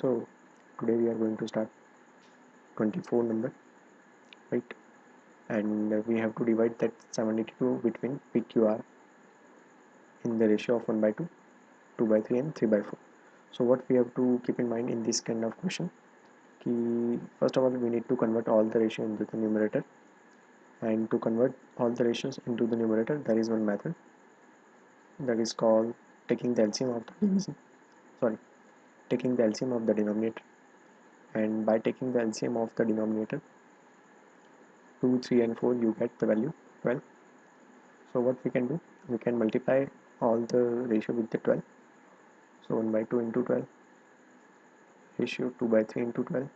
So today we are going to start 24 number, right? And we have to divide that 782 between PQR in the ratio of 1 by 2, 2 by 3 and 3 by 4. So what we have to keep in mind in this kind of question, first of all we need to convert all the ratio into the numerator, and to convert all the ratios into the numerator there is one method that is called taking the LCM of the division, taking the LCM of the denominator. And by taking the LCM of the denominator 2, 3 and 4 you get the value 12. So what we can do, we can multiply all the ratio with the 12. So 1 by 2 into 12, ratio 2 by 3 into 12,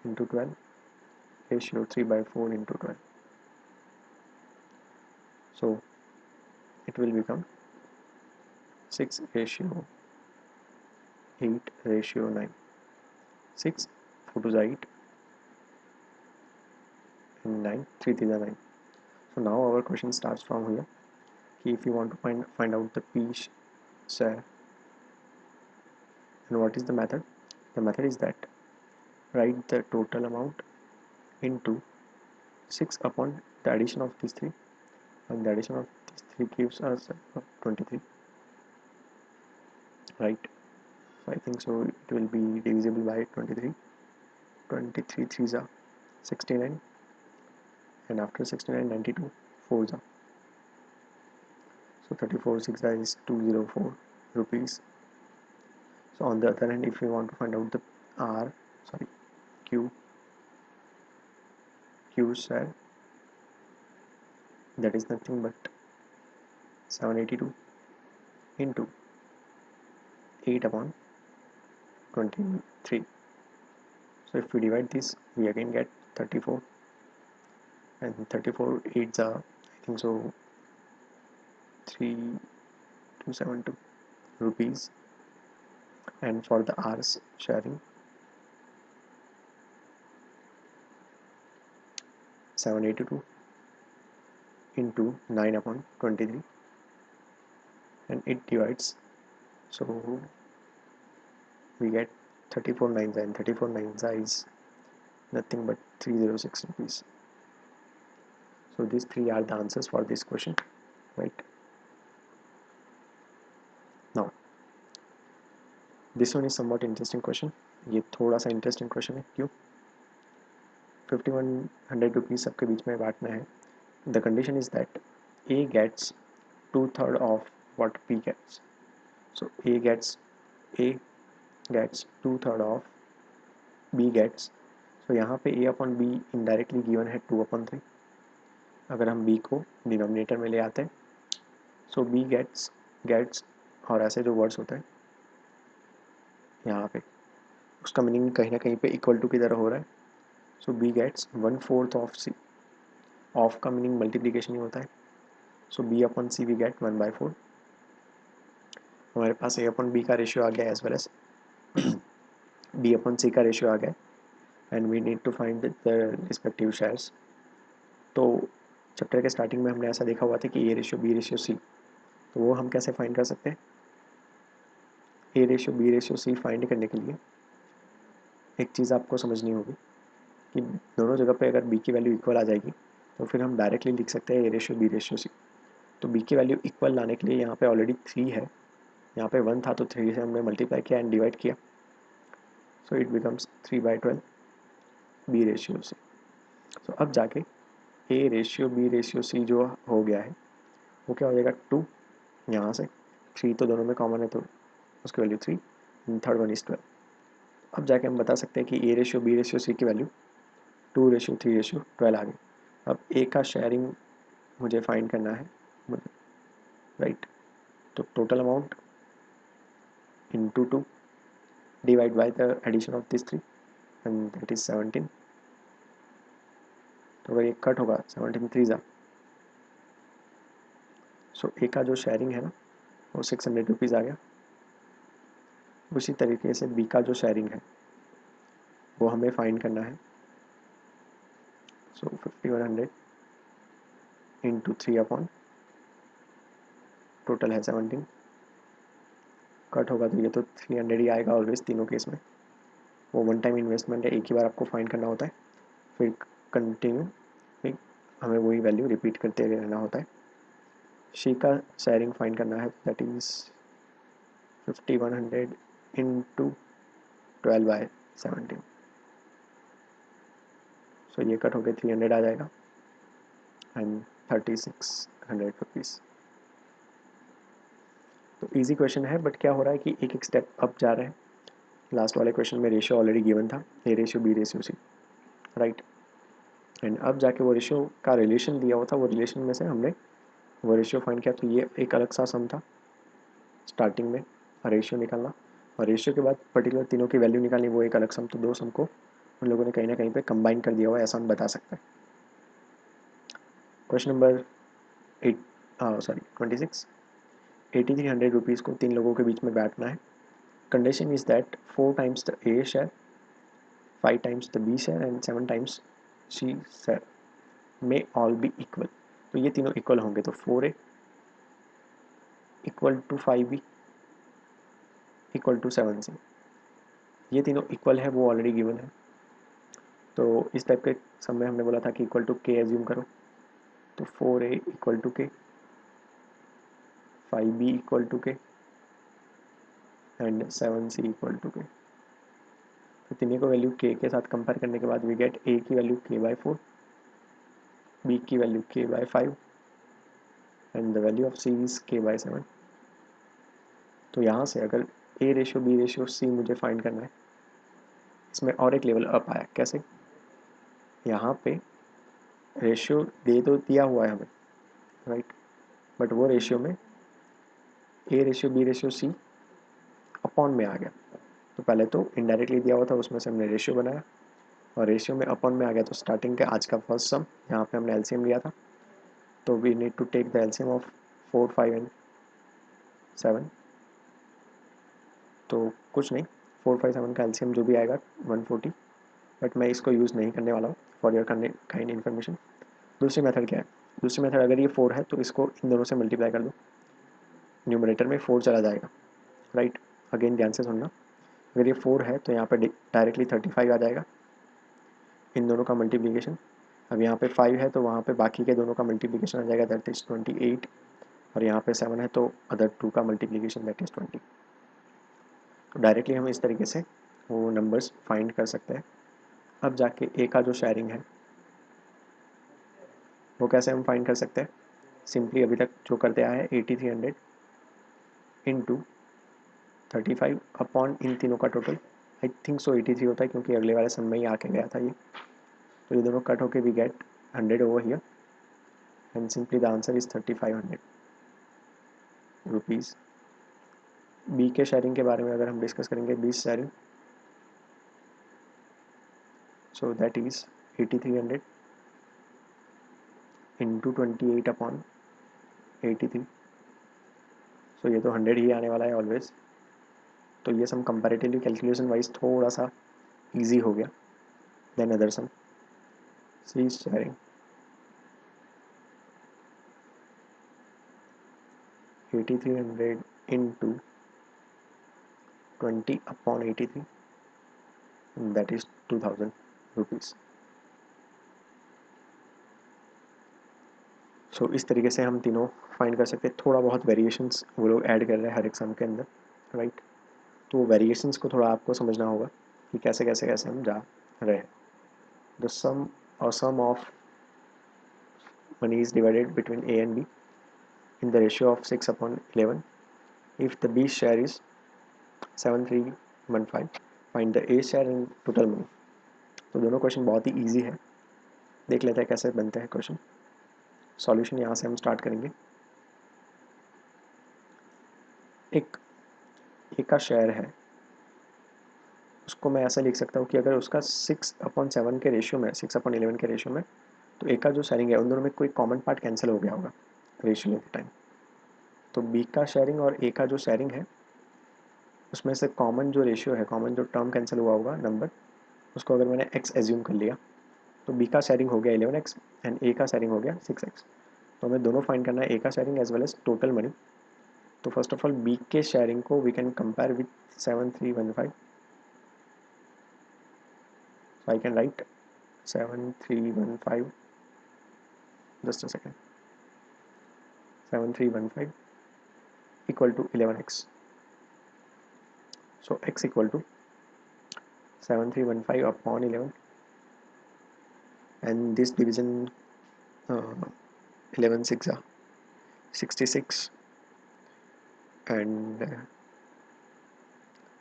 into 12, ratio 3 by 4 into 12. So it will become 6 ratio 8 ratio 9. 6, 4 to the 8 and 9, 3 to the 9. So now our question starts from here. If you want to find out the P share, and what is the method? The method is that write the total amount into 6 upon the addition of these 3, and the addition of these 3 gives us 23, right? So I think so it will be divisible by 23. 23 3s are 69, and after 69 92 4s are, so 34 6 is 204 rupees. So on the other hand, if you want to find out the Q share, that is nothing but 782 into 8 upon 23. So if we divide this, we again get 34, and 34 8s are, I think so, 3272 rupees. And for the R's sharing, 782 into 9 upon 23, and it divides, so we get 34 9s, and 34 9s is nothing but 306 rupees. So these three are the answers for this question, right? Now this one is somewhat interesting question. ये थोड़ा सा interesting question है. क्यों? 5100 rupees सबके बीच में बांटना है. The condition is that A gets 2/3 of what B gets. So A gets 2/3 of B gets. So यहाँ पे A upon B indirectly given है 2/3. अगर हम B को डिनोमिनेटर में ले आते हैं, so B gets और ऐसे जो वर्ड्स होते हैं यहाँ पे, उसका मीनिंग कहीं ना कहीं पे इक्वल टू की तरह हो रहा है. So B gets 1/4 of C. Of का मीनिंग मल्टीप्लीकेशन ही होता है. So B upon C we get 1/4. हमारे पास A अपॉन B का रेशियो आ गया as well as B upon C का रेशियो आ गया, and we need to find the respective shares. तो चैप्टर के स्टार्टिंग में हमने ऐसा देखा हुआ था कि A ratio B ratio C, तो वो हम कैसे फाइंड कर सकते हैं? A ratio B ratio C find करने के लिए एक चीज़ आपको समझनी होगी कि दोनों जगह पे अगर B की वैल्यू इक्वल आ जाएगी तो फिर हम डायरेक्टली लिख सकते हैं A ratio B ratio C. तो B की वैल्यू इक्वल लाने के लिए यहाँ पे ऑलरेडी 3 है, यहाँ पे 1 था तो 3 से हमने मल्टीप्लाई किया एंड डिवाइड किया. So it becomes 3/12 B ratio C. सो अब जाके A ratio B ratio C जो हो गया है वो क्या हो जाएगा 2. यहाँ से 3 तो दोनों में कॉमन है तो उसकी वैल्यू 3, थर्ड वन इज 12. अब जाके हम बता सकते हैं कि A ratio B ratio C की वैल्यू 2 रेशियो 3 रेशियो 12 आ गई. अब A का शेयरिंग मुझे फाइंड करना है, राइट? तो total amount into 2 divide by the addition of these 3, and that is 17. तो अगर ये कट होगा 17 3 सो ए का जो शेयरिंग है ना वो 600 रुपीज़ आ गया. उसी तरीके से बी का जो शेयरिंग है वो हमें फाइंड करना है. सो 5100 इंटू 3 अपॉन टोटल है 17, कट होगा तो ये तो 300 ही आएगा ऑलवेज तीनों केस में। वो वन टाइम इन्वेस्टमेंट है, एक ही बार आपको फाइंड करना होता है, फिर कंटिन्यू फिर हमें वही वैल्यू रिपीट करते रहना होता है। शी का शेयरिंग फाइंड करना है, दैट इज़ 5100 इंटू 12/17। सो ये कट होकर 300 आ जाएगा एंड 3600 रुपीज़। तो इजी क्वेश्चन है, बट क्या हो रहा है कि एक एक स्टेप अप जा रहे हैं। लास्ट वाले क्वेश्चन में रेशियो ऑलरेडी गिवन था, A ratio B ratio C, right. And अब जाके वो रेशियो का रिलेशन दिया हुआ था, वो रिलेशन में से हमने वो रेशियो फाइंड किया। तो ये एक अलग सा सम था स्टार्टिंग में, रेशियो निकालना, और रेशियो के बाद पर्टिकुलर तीनों की वैल्यू निकालनी, वो एक अलग सम। तो दो सम को उन लोगों ने कहीं ना कहीं पे कंबाइन कर दिया हुआ है, ऐसा हम बता सकते हैं। क्वेश्चन नंबर 26, 8300 रुपीज़ को तीन लोगों के बीच में बांटना है। Condition is that 4 times the A share, 5 times the B share and 7 times C share may all be equal. तो ये तीनों इक्वल होंगे, तो 4A equal to 5B equal to 7C, ये तीनों इक्वल है, वो ऑलरेडी गिवन है। तो इस टाइप के सम में हमने बोला था कि इक्वल टू के एज्यूम करो, तो 4A इक्वल टू के, 5B इक्वल टू के एंड 7C इक्वल टू के। तो तीनों को वैल्यू के साथ कंपेयर करने के बाद वी गेट ए की वैल्यू k/4, बी की value k/5 and the value of C is k/7। तो यहाँ से अगर A ratio B ratio C मुझे फाइंड करना है, इसमें और एक लेवल अप आया। कैसे? यहाँ पे रेशियो दे तो दिया हुआ है हमें, राइट, बट वो रेशियो में A ratio B ratio C upon में आ गया। तो पहले तो इनडायरेक्टली दिया हुआ था, उसमें से हमने रेशियो बनाया, और रेशियो में अपॉन में आ गया। तो स्टार्टिंग के आज का फर्स्ट सम, यहाँ पे हमने एलसीएम लिया था, तो we need to take the LCM of 4, 5 and 7। तो कुछ नहीं, 4, 5, 7 का एलसीएम जो भी आएगा 140, बट मैं इसको यूज़ नहीं करने वाला हूँ फॉर योर काइंड इन्फॉर्मेशन। दूसरी मेथड क्या है? दूसरी मेथड, अगर ये 4 है तो इसको इन दोनों से मल्टीप्लाई कर दो, न्यूमरेटर में 4 चला जाएगा, राइट। अगेन ध्यान से सुनना, अगर ये 4 है तो यहाँ पे डायरेक्टली 35 आ जाएगा, इन दोनों का मल्टीप्लिकेशन। अब यहाँ पे 5 है तो वहाँ पे बाकी के दोनों का मल्टीप्लिकेशन आ जाएगा, दैट इज़ 28, और यहाँ पे 7 है तो अदर 2 का मल्टीप्लिकेशन, दैट इज़ 20। तो डायरेक्टली हम इस तरीके से वो नंबर्स फाइंड कर सकते हैं। अब जाके ए का जो शेयरिंग है वो कैसे हम फाइंड कर सकते हैं? सिंपली अभी तक जो करते आए हैं, 8300 इंटू 35 अपॉन इन तीनों का टोटल, आई थिंक सो 83 होता है, क्योंकि अगले वाले सम में ही आके गया था ये। तो ये दोनों कट होके we get 100 over here and simply the answer is 3500 rupees. B के शेयरिंग के बारे में अगर हम डिस्कस करेंगे, B sharing, so that is 8300 into 28 upon 83। सो ये तो 100 ही आने वाला है ऑलवेज। तो ये सम कंपैरेटिवली कैलकुलेशन वाइज थोड़ा सा इजी हो गया then other sum. C sharing 8300 into 20 upon 83, that is 2000 rupees. So इस तरीके से हम तीनों फाइंड कर सकते हैं। थोड़ा बहुत वेरिएशंस वो लोग ऐड कर रहे हैं हर एक सम के अंदर, राइट। तो वेरिएशंस को थोड़ा आपको समझना होगा कि कैसे कैसे कैसे हम जा रहे हैं। द सम और sum of money is divided between A and B in the ratio of 6/11 if the B share is 7315, find the A share in total money. तो दोनों क्वेश्चन बहुत ही ईजी है, देख लेते हैं कैसे बनते हैं क्वेश्चन। सॉल्यूशन यहाँ से हम स्टार्ट करेंगे। एक ए का शेयर है, उसको मैं ऐसा लिख सकता हूँ कि अगर उसका 6/7 के रेशियो में, 6/11 के रेशियो में, तो ए का जो शेयरिंग है उन दोनों में कोई कॉमन पार्ट कैंसिल हो गया होगा रेशियो लेते टाइम। तो बी का शेयरिंग और ए का जो शेयरिंग है उसमें से कॉमन जो रेशियो है, कॉमन जो टर्म कैंसिल हुआ होगा नंबर, उसको अगर मैंने एक्स एज्यूम कर लिया, तो बी का शेयरिंग हो गया 11x एंड ए का शेयरिंग हो गया 6x। तो हमें दोनों फाइंड करना है, ए का sharing as well as total money. तो फर्स्ट ऑफ ऑल बी के शेयरिंग को we can compare with 7315. So I can write 7315, just a second, 7315 equal to 11x. So x equal to 7315 upon 11, and this division, 11 6 are 66, and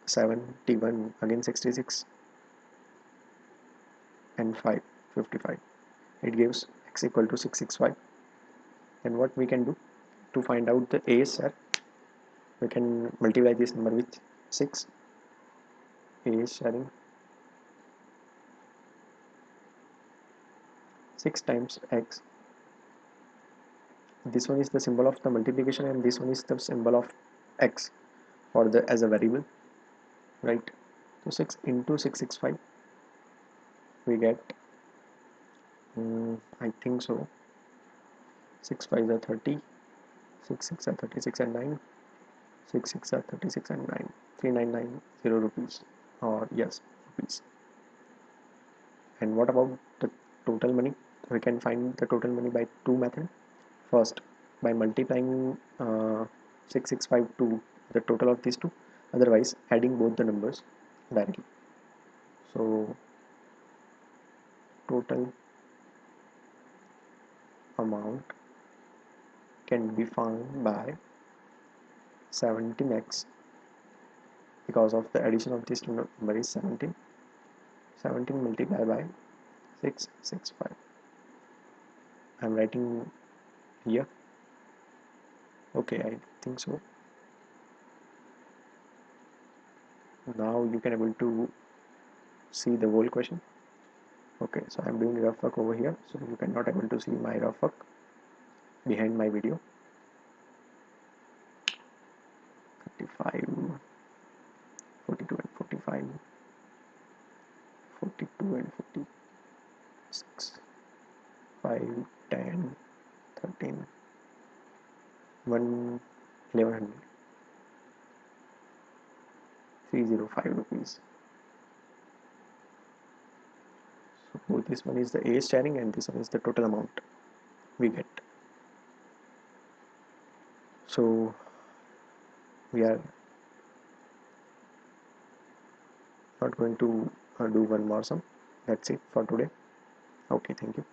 71 again 66, and 5 55. It gives x equal to 665. Then what we can do to find out the a's, sir, we can multiply this number with 6. A is sharing 6 times x. This one is the symbol of the multiplication and this one is the symbol of x for the as a variable, right? So 6 into 665, we get, I think so, 6 5 are 30, 6 6 are 36 and 9, 6 6 are 36 and 9, 3990 rupees, or yes, rupees. And what about the total money? We can find the total money by two methods. First, by multiplying 665 to the total of these two, otherwise adding both the numbers directly. So total amount can be found by 17x, because of the addition of this number is 17. 17 multiplied by 665. I'm writing here. Okay, I think so. Now you can able to see the whole question. Okay, so I'm doing rough work over here, so you cannot able to see my rough work behind my video. 35, 42 and 45, 42 and 46, 5, 10, 13, 1, 1100, 305 rupees. So both this one is the A sharing and this one is the total amount we get. So we are not going to do one more sum. That's it for today. Okay, thank you.